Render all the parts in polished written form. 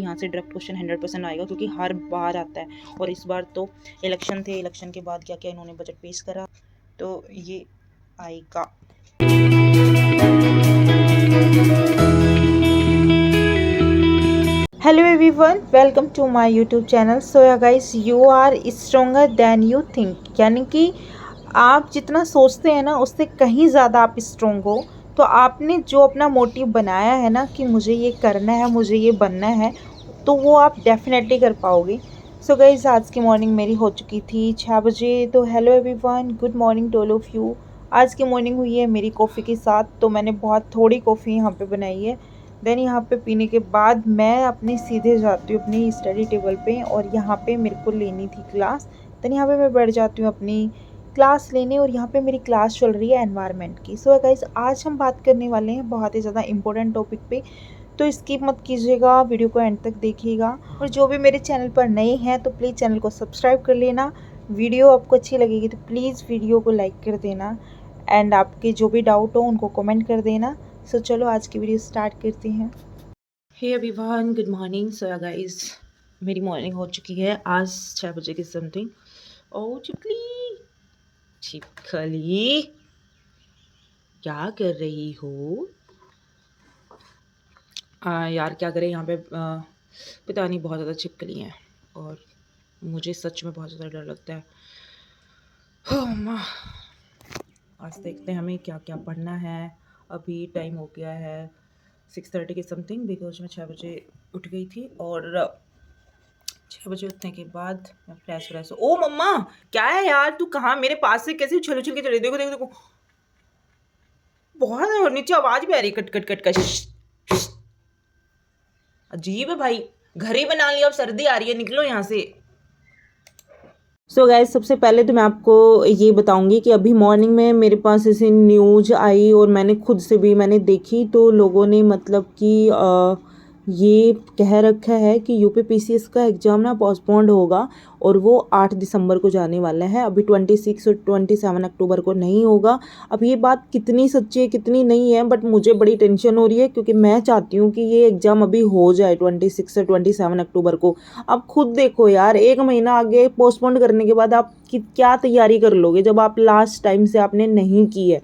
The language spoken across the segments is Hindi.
यहाँ से डायरेक्ट क्वेश्चन 100% आएगा, क्योंकि हर बार आता है। और इस बार तो इलेक्शन थे, इलेक्शन के बाद क्या क्या इन्होंने बजट पेश करा, तो ये आएगा। Hello everyone, welcome to my YouTube channel. So yeah guys, you are stronger than you think, यानी कि आप जितना सोचते हैं ना उससे कहीं ज़्यादा आप स्ट्रोंग हो। तो आपने जो अपना मोटिव बनाया है ना कि मुझे ये करना है, मुझे ये बनना है, तो वो आप डेफिनेटली कर पाओगे। सो गाइस, आज की मॉर्निंग मेरी हो चुकी थी 6 बजे। तो hello everyone, good morning to all of you. आज की मॉर्निंग हुई है मेरी कॉफ़ी के साथ, तो मैंने बहुत थोड़ी कॉफ़ी यहाँ पे बनाई है। देन यहाँ पे पीने के बाद मैं अपने सीधे जाती हूँ अपनी स्टडी टेबल पे, और यहाँ पे मेरे को लेनी थी क्लास। देन यहाँ पे मैं बैठ जाती हूँ अपनी क्लास लेने, और यहाँ पे मेरी क्लास चल रही है एनवायरनमेंट की। सो गाइस, आज हम बात करने वाले हैं बहुत ही ज़्यादा इंपॉर्टेंट टॉपिक पे, तो स्किप मत कीजिएगा, वीडियो को एंड तक देखिएगा। और जो भी मेरे चैनल पर नए हैं तो प्लीज़ चैनल को सब्सक्राइब कर लेना। वीडियो आपको अच्छी लगेगी तो प्लीज़ वीडियो को लाइक कर देना, एंड आपके जो भी डाउट हो उनको कमेंट कर देना। सो चलो आज की वीडियो स्टार्ट करते हैं। Hey everyone, good morning. So guys, मेरी मॉर्निंग हो चुकी है आज 6 बजे की समथिंग। ओ चिपकली, छिपकली क्या कर रही हो? यार क्या करें, यहाँ पे पता नहीं बहुत ज़्यादा छिपकली हैं, और मुझे सच में बहुत ज़्यादा डर लगता है। ओह माँ, आज देखते हैं हमें क्या क्या पढ़ना है। अभी टाइम हो गया है 6:30 के समथिंग, बिकॉज मैं 6 बजे उठ गई थी, और 6 बजे उठने के बाद मैं फ्रेश। ओ मम्मा, क्या है यार, तू कहाँ मेरे पास से कैसे उछल उछल के चले? देखो देखो देखो, बहुत नीचे आवाज़ भी आ रही, कट कट कट कट। अजीब है भाई, घर ही बना लिया, अब सर्दी आ रही है, निकलो यहाँ से। सो गाइस, सबसे पहले तो मैं आपको ये बताऊंगी कि अभी मॉर्निंग में मेरे पास ऐसी न्यूज आई, और मैंने खुद से भी मैंने देखी, तो लोगों ने मतलब कि ये कह रखा है कि यूपीपीसीएस का एग्ज़ाम ना पोस्टपोन्ड होगा, और वो 8 दिसंबर को जाने वाला है। अभी 26 और 27 अक्टूबर को नहीं होगा। अब ये बात कितनी सच्ची है कितनी नहीं है, बट मुझे बड़ी टेंशन हो रही है, क्योंकि मैं चाहती हूँ कि ये एग्ज़ाम अभी हो जाए 26 और 27 अक्टूबर को। आप खुद देखो यार, 1 महीना आगे पोस्टपोन्ड करने के बाद आप क्या तैयारी कर लोगे, जब आप लास्ट टाइम से आपने नहीं की है।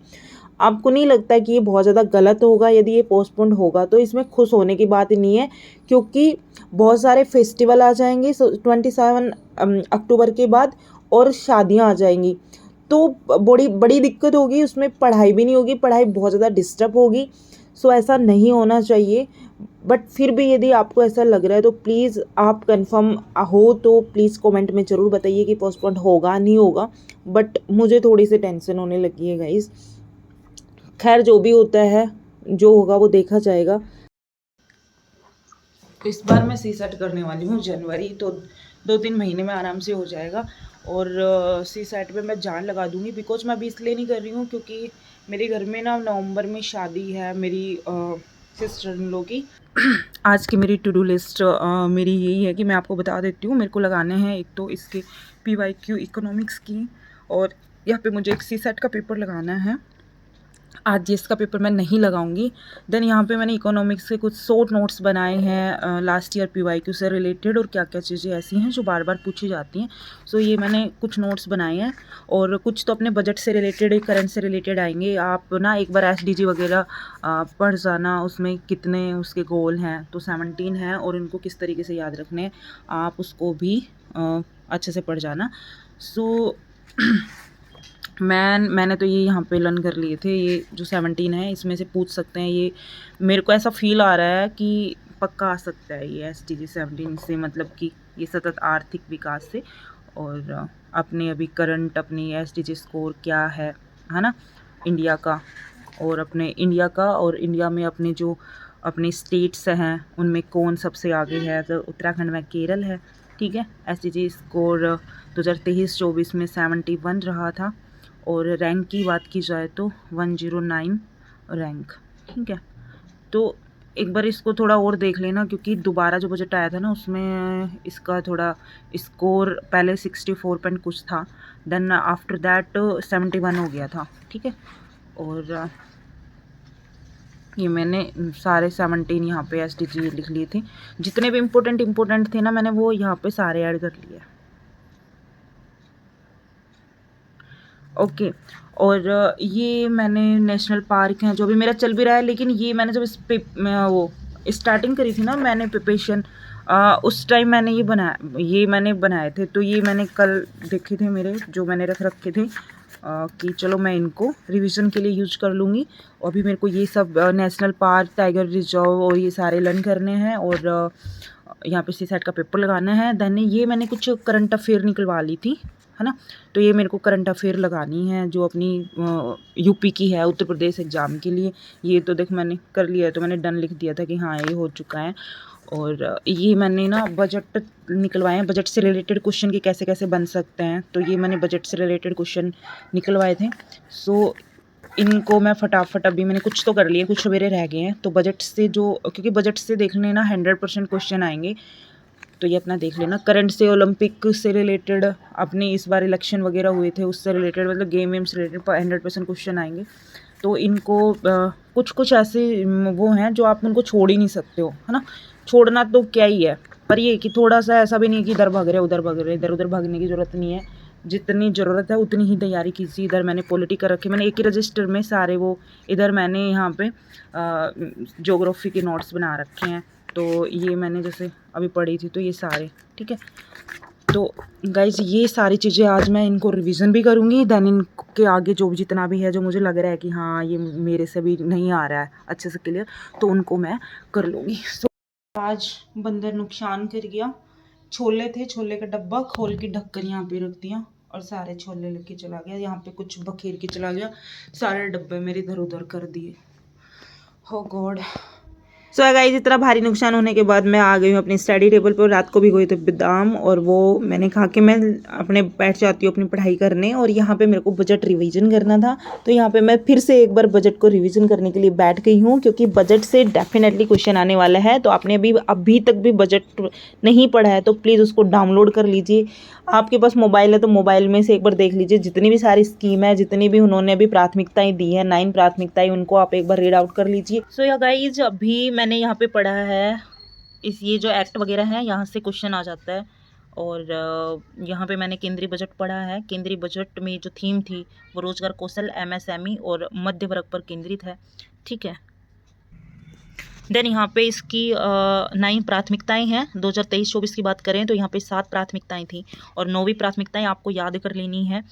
आपको नहीं लगता कि ये बहुत ज़्यादा गलत होगा यदि ये पोस्टपोन्ड होगा? तो इसमें खुश होने की बात नहीं है, क्योंकि बहुत सारे फेस्टिवल आ जाएंगे 27 अक्टूबर के बाद, और शादियां आ जाएंगी, तो बड़ी बड़ी दिक्कत होगी, उसमें पढ़ाई भी नहीं होगी, पढ़ाई बहुत ज़्यादा डिस्टर्ब होगी। सो ऐसा नहीं होना चाहिए। बट फिर भी यदि आपको ऐसा लग रहा है तो प्लीज़, आप कंफर्म हो तो प्लीज़ कमेंट में ज़रूर बताइए कि पोस्टपोन्ड होगा नहीं होगा। बट मुझे थोड़ी सी टेंशन होने लगी है गाइस। खैर, जो भी होता है, जो होगा वो देखा जाएगा। इस बार मैं सी सेट करने वाली हूँ जनवरी, तो 2-3 महीने में आराम से हो जाएगा। और सी सेट पे मैं जान लगा दूँगी, बिकॉज मैं अभी इसलिए नहीं कर रही हूँ क्योंकि मेरे घर में ना नवंबर में शादी है मेरी सिस्टर इन लॉ की। आज की मेरी टू डू लिस्ट मेरी यही है कि मैं आपको बता देती हूँ। मेरे को लगाने हैं एक तो इसके PYQ इकोनॉमिक्स की, और यहाँ पे मुझे एक सी सेट का पेपर लगाना है। आज इसका पेपर मैं नहीं लगाऊंगी। देन यहाँ पे मैंने इकोनॉमिक्स के कुछ शॉर्ट नोट्स बनाए हैं लास्ट ईयर PYQ से रिलेटेड, और क्या क्या चीज़ें ऐसी हैं जो बार बार पूछी जाती हैं। सो ये मैंने कुछ नोट्स बनाए हैं, और कुछ तो अपने बजट से रिलेटेड, करंट से रिलेटेड आएंगे। आप ना एक बार SDG वगैरह पढ़ जाना, उसमें कितने उसके गोल हैं, तो 17 हैं, और उनको किस तरीके से याद रखने हैं, आप उसको भी अच्छे से पढ़ जाना। सो मैंने तो ये यहाँ पे लर्न कर लिए थे। ये जो 17 है इसमें से पूछ सकते हैं, ये मेरे को ऐसा फील आ रहा है कि पक्का आ सकता है ये SDG 17 से, मतलब कि ये सतत आर्थिक विकास से। और अपने अभी करंट अपनी SDG स्कोर क्या है ना, इंडिया का, और अपने इंडिया का, और इंडिया में अपने जो अपने स्टेट्स हैं उनमें कौन सबसे आगे है, तो उत्तराखंड में केरल है। ठीक है, SDG स्कोर 2023-24 में 71 रहा था, और रैंक की बात की जाए तो 109 रैंक। ठीक है, तो एक बार इसको थोड़ा और देख लेना, क्योंकि दोबारा जो बजट आया था ना उसमें इसका थोड़ा स्कोर पहले 64 पॉइंट कुछ था, देन आफ्टर दैट 71 हो गया था। ठीक है, और ये मैंने सारे 17 यहाँ पे SDG लिख लिए थे, जितने भी इम्पोर्टेंट थे ना मैंने वो यहाँ पे सारे ऐड कर लिए। ओके। और ये मैंने नेशनल पार्क हैं जो भी मेरा चल भी रहा है, लेकिन ये मैंने जब इस पे वो स्टार्टिंग करी थी ना मैंने प्रिपरेशन, उस टाइम मैंने ये मैंने बनाए थे, तो ये मैंने कल देखे थे मेरे जो मैंने रखे थे कि चलो मैं इनको रिवीजन के लिए यूज कर लूँगी। और अभी मेरे को ये सब नेशनल पार्क, टाइगर रिजर्व और ये सारे लर्न करने हैं, और यहाँ पे CSAT का पेपर लगाना है। देन ये मैंने कुछ करंट अफेयर निकलवा ली थी, है ना, तो ये मेरे को करंट अफेयर लगानी है जो अपनी यूपी की है, उत्तर प्रदेश एग्ज़ाम के लिए। ये तो देख मैंने कर लिया है, तो मैंने डन लिख दिया था कि हाँ ये हो चुका है। और ये मैंने ना बजट निकलवाए हैं, बजट से रिलेटेड क्वेश्चन के कैसे कैसे बन सकते हैं, तो ये मैंने बजट से रिलेटेड क्वेश्चन निकलवाए थे। सो इनको मैं फटाफट, अभी मैंने कुछ तो कर लिए, कुछ मेरे रह गए हैं, तो बजट से जो, क्योंकि बजट से देखने ना 100% क्वेश्चन आएंगे, तो ये अपना देख लेना। करंट से, ओलंपिक से रिलेटेड, अपने इस बार इलेक्शन वगैरह हुए थे उससे रिलेटेड, मतलब गेम वेम से रिलेटेड 100% क्वेश्चन आएंगे। तो इनको कुछ कुछ ऐसे वो हैं जो आप उनको छोड़ ही नहीं सकते हो, है ना। छोड़ना तो क्या ही है, पर ये कि थोड़ा सा ऐसा भी नहीं कि इधर भाग रहे उधर भाग रहे, इधर उधर भागने की ज़रूरत नहीं है। जितनी ज़रूरत है उतनी ही तैयारी कीजिए। इधर मैंने पॉलिटी कर रखे, मैंने एक ही रजिस्टर में सारे वो, इधर मैंने यहाँ पे ज्योग्राफी के नोट्स बना रखे हैं, तो ये मैंने जैसे अभी पढ़ी थी, तो ये सारे ठीक है। तो गाइज ये सारी चीज़ें आज मैं इनको रिवीजन भी करूँगी, देन इनके आगे जो भी जितना भी है जो मुझे लग रहा है कि हाँ ये मेरे से भी नहीं आ रहा है अच्छे से क्लियर, तो उनको मैं कर लूँगी। तो आज बंदर नुकसान कर गया। छोले थे, छोले का डब्बा खोल के ढक्कन यहाँ पे रख दिया और सारे छोले लेके चला गया। यहाँ पे कुछ बखेर के चला गया, सारे डब्बे मेरे इधर उधर कर दिए। हो गॉड। सो गाइस इतना भारी नुकसान होने के बाद मैं आ गई हूँ अपनी स्टडी टेबल पर। रात को भिगोए थे बादाम, और वो मैंने खा के मैं अपने बैठ जाती हूँ अपनी पढ़ाई करने। और यहाँ पे मेरे को बजट रिवीजन करना था, तो यहाँ पे मैं फिर से एक बार बजट को रिवीजन करने के लिए बैठ गई हूँ, क्योंकि बजट से डेफिनेटली क्वेश्चन आने वाला है। तो आपने अभी तक भी बजट नहीं पढ़ा है तो प्लीज़ उसको डाउनलोड कर लीजिए। आपके पास मोबाइल है तो मोबाइल में से एक बार देख लीजिए, जितनी भी सारी स्कीम है, जितनी भी उन्होंने अभी प्राथमिकताएं दी हैं, 9 प्राथमिकताएं, उनको आप एक बार रीड आउट कर लीजिए। सो या गाइज अभी मैंने यहाँ पे पढ़ा है, ये जो एक्ट वगैरह है यहाँ से क्वेश्चन आ जाता है। और यहाँ पे मैंने केंद्रीय बजट पढ़ा है। केंद्रीय बजट में जो थीम थी वो रोजगार, कौशल, MSME और मध्य वर्ग पर केंद्रित है, ठीक है। देन यहाँ पे इसकी 9 प्राथमिकताएं हैं। 2023-24 की बात करें तो यहाँ पे 7 प्राथमिकताएं थी, और 9वीं प्राथमिकताएं आपको याद कर लेनी है।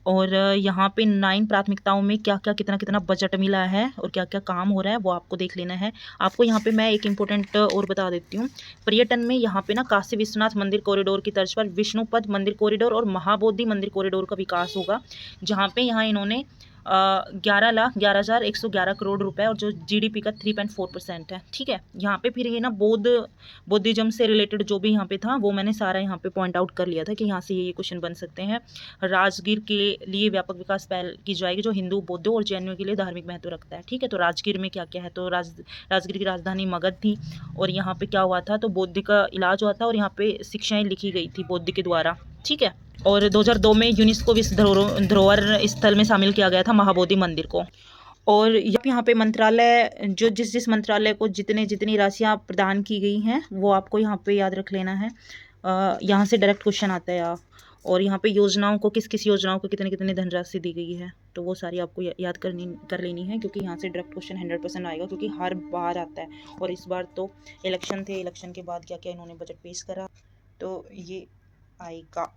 और यहाँ पे 9 प्राथमिकताओं में क्या क्या कितना कितना बजट मिला है और क्या क्या काम हो रहा है वो आपको देख लेना है। आपको यहाँ पे मैं एक इम्पोर्टेंट और बता देती हूँ। पर्यटन में यहाँ पे ना काशी विश्वनाथ मंदिर कॉरिडोर की तर्ज पर विष्णुपद मंदिर कॉरिडोर और महाबोधि मंदिर कॉरिडोर का विकास होगा, जहाँ पे यहाँ इन्होंने 11,11,111 करोड़ रुपए, और जो GDP का 3.4% है, ठीक है। यहाँ पे फिर ये ना बौद्धिज्म से रिलेटेड जो भी यहाँ पे था वो मैंने सारा यहाँ पे पॉइंट आउट कर लिया था कि यहाँ से ये क्वेश्चन बन सकते हैं। राजगीर के लिए व्यापक विकास पहल की जाएगी जो हिंदू, बौद्धों और जैनियों के लिए धार्मिक महत्व रखता है, ठीक है। तो राजगीर में क्या क्या है, तो राजगीर की राजधानी मगध थी, और यहाँ पे क्या हुआ था, तो बौद्ध का इलाज हुआ था, और यहाँ पे शिक्षाएं लिखी गई थी बौद्ध के द्वारा, ठीक है। और 2002 में यूनेस्को विश्व धरोहर स्थल में शामिल किया गया था महाबोधि मंदिर को। और यहाँ पे मंत्रालय, जो जिस मंत्रालय को जितनी राशियाँ प्रदान की गई हैं वो आपको यहाँ पे याद रख लेना है। यहाँ से डायरेक्ट क्वेश्चन आता है यार। और यहाँ पे योजनाओं को, किस योजनाओं को कितनी धनराशि दी गई है, तो वो सारी आपको याद कर लेनी है, क्योंकि यहाँ से डायरेक्ट क्वेश्चन 100% आएगा, क्योंकि हर बार आता है। और इस बार तो इलेक्शन थे, इलेक्शन के बाद क्या क्या इन्होंने बजट पेश करा, तो ये आएगा।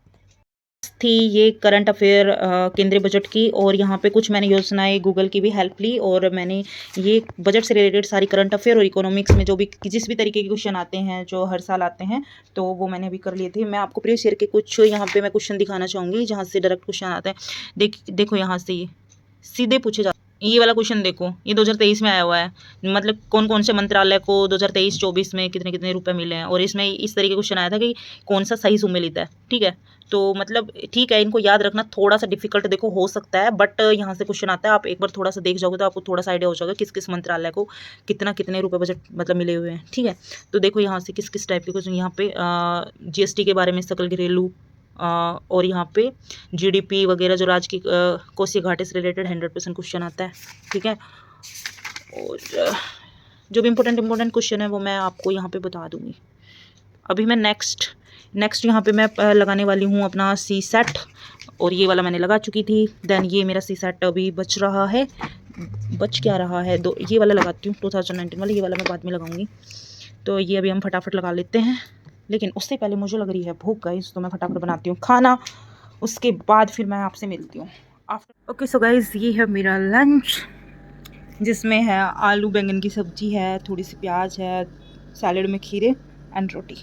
थी ये करंट अफेयर केंद्रीय बजट की। और यहाँ पे कुछ मैंने योजनाएं गूगल की भी हेल्प ली, और मैंने ये बजट से रिलेटेड सारी करंट अफेयर और इकोनॉमिक्स में जो भी जिस भी तरीके के क्वेश्चन आते हैं जो हर साल आते हैं, तो वो मैंने भी कर लिए थे। मैं आपको प्रीवियस ईयर के कुछ यहाँ पे मैं क्वेश्चन दिखाना चाहूँगी जहाँ से डायरेक्ट क्वेश्चन आता है। देखो यहाँ से ये सीधे पूछे जाते। ये वाला क्वेश्चन देखो, ये 2023 में आया हुआ है, मतलब कौन कौन से मंत्रालय को 2023-24 में कितने कितने रुपए मिले हैं, और इसमें इस तरीके का क्वेश्चन आया था कि कौन सा सही सुमेलित है, ठीक है। तो मतलब ठीक है, इनको याद रखना थोड़ा सा डिफिकल्ट देखो हो सकता है, बट यहाँ से क्वेश्चन आता है, आप एक बार थोड़ा सा देख जाओगे तो आपको थोड़ा सा आइडिया हो जाएगा किस किस मंत्रालय को कितने रुपए बजट मतलब मिले हुए हैं, ठीक है। तो देखो यहाँ से किस किस टाइप के क्वेश्चन, यहाँ पे GST के बारे में, सकल घरेलू, और यहाँ पे GDP वगैरह जो राज्य की कोसी घाटी से रिलेटेड 100% क्वेश्चन आता है, ठीक है। और जो भी इंपॉर्टेंट क्वेश्चन है वो मैं आपको यहाँ पे बता दूँगी। अभी मैं नेक्स्ट यहाँ पे मैं लगाने वाली हूँ अपना सी सेट, और ये वाला मैंने लगा चुकी थी। देन ये मेरा सी सेट अभी बच रहा है, बच क्या रहा है, दो ये वाला लगाती हूँ 2019 वाला, ये वाला मैं बाद में लगाऊंगी। तो ये अभी हम फटाफट लगा लेते हैं, लेकिन उससे पहले मुझे लग रही है भूख गाइस, तो मैं फटाफट बनाती हूँ खाना, उसके बाद फिर मैं आपसे मिलती हूँ आफ्टर। ओके सो गाइस, ये है मेरा लंच, जिसमें है आलू बैंगन की सब्जी है, थोड़ी सी प्याज है, सैलेड में खीरे एंड रोटी।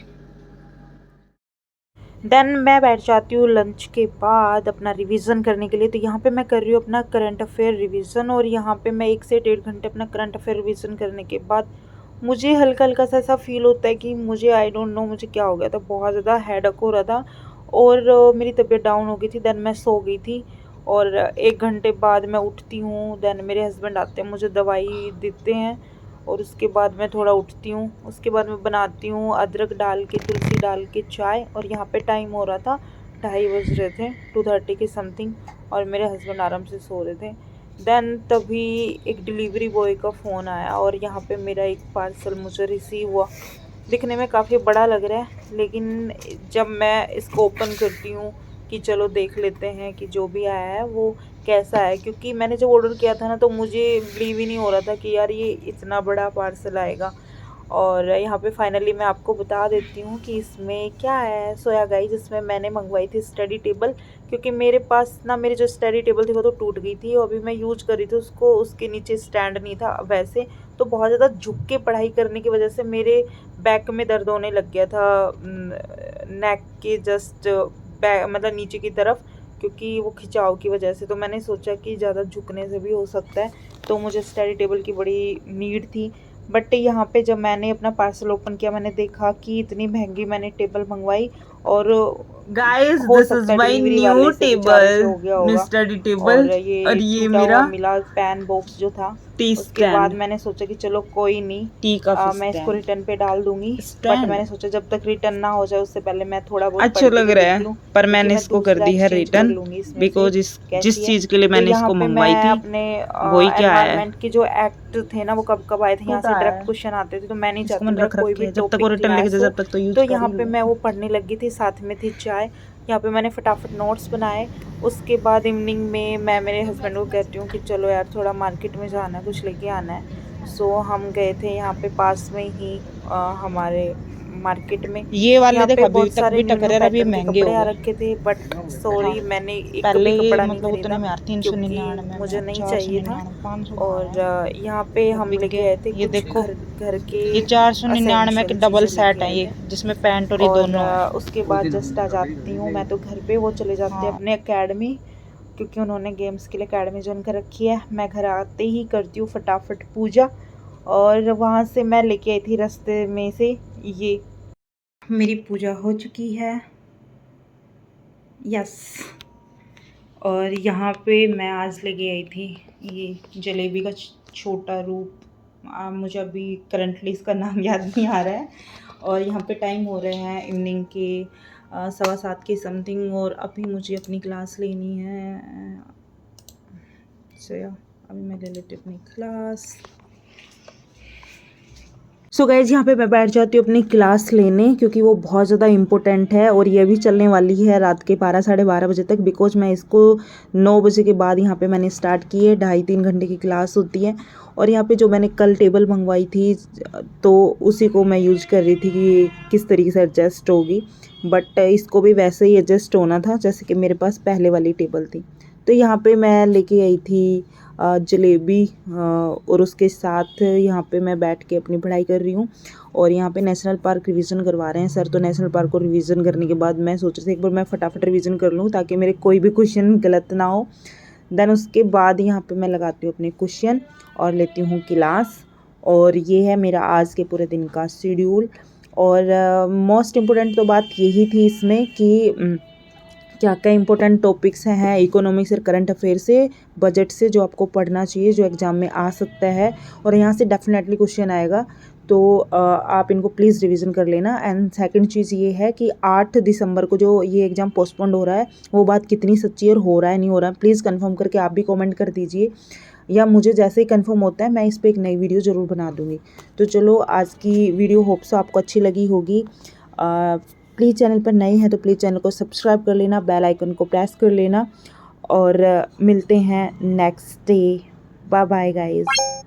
देन मैं बैठ जाती हूँ लंच के बाद अपना रिवीजन करने के लिए। तो यहाँ पे मैं कर रही हूँ अपना करंट अफेयर रिवीजन, और यहाँ पे मैं 1 से 1.5 घंटे अपना करंट अफेयर रिवीजन करने के बाद मुझे हल्का हल्का सा ऐसा फील होता है कि मुझे आई डोंट नो मुझे क्या हो गया था, बहुत ज़्यादा हेडेक हो रहा था और मेरी तबीयत डाउन हो गई थी। देन मैं सो गई थी, और 1 घंटे बाद मैं उठती हूँ। देन मेरे हस्बैंड आते हैं, मुझे दवाई देते हैं, और उसके बाद मैं थोड़ा उठती हूँ। उसके बाद मैं बनाती हूँ अदरक डाल के, तुलसी डाल के चाय, और यहाँ पे टाइम हो रहा था 2:30 बज रहे थे, 2:30 के समथिंग, और मेरे हस्बैंड आराम से सो रहे थे। देन तभी एक डिलीवरी बॉय का फ़ोन आया, और यहाँ पे मेरा एक पार्सल मुझे रिसीव हुआ। दिखने में काफ़ी बड़ा लग रहा है, लेकिन जब मैं इसको ओपन करती हूँ कि चलो देख लेते हैं कि जो भी आया है वो कैसा है, क्योंकि मैंने जब ऑर्डर किया था ना, तो मुझे बिलीव ही नहीं हो रहा था कि यार ये इतना बड़ा पार्सल आएगा। और यहाँ पे फाइनली मैं आपको बता देती हूँ कि इसमें क्या है। सोया गाइस, इसमें मैंने मंगवाई थी स्टडी टेबल, क्योंकि मेरे पास ना मेरी जो स्टडी टेबल थी वो तो टूट गई थी, और अभी मैं यूज कर रही थी उसको, उसके नीचे स्टैंड नहीं था वैसे, तो बहुत ज़्यादा झुक के पढ़ाई करने की वजह से मेरे बैक में दर्द होने लग गया था, नेक के जस्ट बैक मतलब नीचे की तरफ, क्योंकि वो खिंचाव की वजह से। तो मैंने सोचा कि ज़्यादा झुकने से भी हो सकता है, तो मुझे स्टडी टेबल की बड़ी नीड थी। बट यहाँ पे जब मैंने अपना पार्सल ओपन किया, मैंने देखा कि इतनी महंगी मैंने टेबल मंगवाई, और गाइस हो दिस इज सकता है माय डिलीवरी न्यू वाले से बेचारे से हो गया टेबल, होगा। स्टडी टेबल, और और ये ये टूटा हुआ मेरा मिला पैन बॉक्स जो था। टी उसके बाद स्टैंड, मैंने सोचा कि चलो कोई नहीं, टी का मैं इसको स्टैंड रिटर्न पे डाल दूंगी। बट स्टैंड मैंने सोचा जब तक रिटर्न ना हो जाए उससे पहले मैं थोड़ा बहुत अच्छा पढ़ के लग भी रहा देख है, लूँ, पर क्योंकि मैंने मैं इसको कर दूसरा दी है एक्सचेंज कर रिटर्न, लूँगी इसमें से बिकॉज कैसी जिस है। चीज के लिए तो मैंने यहाँ इसको पे मंगवाई मैं थी अपने वही क्या है, एनवायरनमेंट के जो एक्ट थे ना, वो कब कब आए थे, यहाँ से टूटा डायरेक्ट है। क्वेश्चन आते थे, तो मैं नहीं इसको चाहती मैंने मेरा रख कोई रखे भी है, जब तक वो टॉपिक रिटर्न लेके रिलैक्स जाए हो। जब तक तो यूज तो कर यहाँ ही पे लो। मैं वो पढ़ने लगी थी, साथ में थी चाय। यहाँ पे मैंने फटाफट नोट्स बनाए। उसके बाद इवनिंग में मैं मेरे हस्बैंड को कहती हूँ कि चलो यार थोड़ा मार्केट में जाना है, कुछ लेके आना है। सो हम गए थे यहाँ पे पास में ही हमारे मार्केट में। ये वाले यहाँ देख पे अभी बहुत तक सारे भी न्यू टक न्यू रहे, अब ये पैटर्न के महंगे हो कपड़े आ गए। रखे थे, बट हाँ, सॉरी मैंने एक पहले भी ये कपड़ा नहीं मतलब उतने खरीदा, में यार क्योंकि 399 मुझे में, नहीं चाहिए था। 499, 500 कहाँ और है, यहाँ पे सब हम बिक लेके गए। आए थे ये कुछ देखो, घर घर के ये 499 के असेंशियल डबल चीज़ें सेट लेके है आए ये, थे। जिसमें पैंट और ये और दोनों है। उसके बाद जस्ट आ जाती हूँ मैं तो घर पे, वो चले जाते हैं हाँ अपने एकेडमी, क्योंकि उन्होंने गेम्स के लिए एकेडमी ज्वाइन कर रखी है। मैं घर आते ही करती हूँ फटाफट पूजा, और वहाँ से मैं लेके आई थी रास्ते में से ये, मेरी पूजा हो चुकी है, यस। और यहाँ पे मैं आज लेके आई थी ये जलेबी का छोटा रूप, मुझे अभी करंटली इसका नाम याद नहीं आ रहा है। और यहाँ पे टाइम हो रहे हैं इवनिंग के 7:15 के समथिंग, और अभी मुझे अपनी क्लास लेनी है। सो या अभी मैं ले लेती हूँ अपनी क्लास। सो गाइज, यहाँ पे मैं बैठ जाती हूँ अपनी क्लास लेने, क्योंकि वो बहुत ज़्यादा इम्पोर्टेंट है, और ये भी चलने वाली है रात के 12 साढ़े 12 बजे तक, बिकॉज मैं इसको 9 बजे के बाद यहाँ पे मैंने स्टार्ट की है। 2.5-3 घंटे की क्लास होती है। और यहाँ पे जो मैंने कल टेबल मंगवाई थी, तो उसी को मैं यूज कर रही थी कि किस तरीके से एडजस्ट होगी, बट इसको भी वैसे ही एडजस्ट होना था जैसे कि मेरे पास पहले वाली टेबल थी। तो यहाँ पे मैं लेके आई थी जलेबी, और उसके साथ यहाँ पे मैं बैठ के अपनी पढ़ाई कर रही हूँ। और यहाँ पे नेशनल पार्क रिवीजन करवा रहे हैं सर, तो नेशनल पार्क को रिवीजन करने के बाद मैं सोच रही थी एक बार मैं फटाफट रिवीजन कर लूँ, ताकि मेरे कोई भी क्वेश्चन गलत ना हो। देन उसके बाद यहाँ पे मैं लगाती हूँ अपने क्वेश्चन और लेती हूँ क्लास। और ये है मेरा आज के पूरे दिन का शेड्यूल। और मोस्ट इम्पोर्टेंट तो बात यही थी इसमें कि क्या क्या इंपॉर्टेंट टॉपिक्स हैं इकोनॉमिक्स और करंट अफेयर से, बजट से, जो आपको पढ़ना चाहिए, जो एग्ज़ाम में आ सकता है, और यहाँ से डेफिनेटली क्वेश्चन आएगा। तो आप इनको प्लीज़ रिवीजन कर लेना। एंड सेकंड चीज़ ये है कि 8 दिसंबर को जो ये एग्ज़ाम पोस्टपोन्ड हो रहा है, वो बात कितनी सच्ची और हो रहा है नहीं हो रहा है, प्लीज़ कंफर्म करके आप भी कमेंट कर दीजिए। या मुझे जैसे ही कंफर्म होता है मैं इस पर एक नई वीडियो ज़रूर बना दूँगी। तो चलो आज की वीडियो होप सो आपको अच्छी लगी होगी। प्लीज़ चैनल पर नए हैं तो प्लीज़ चैनल को सब्सक्राइब कर लेना, बेल आइकन को प्रेस कर लेना और मिलते हैं next day. Bye bye guys.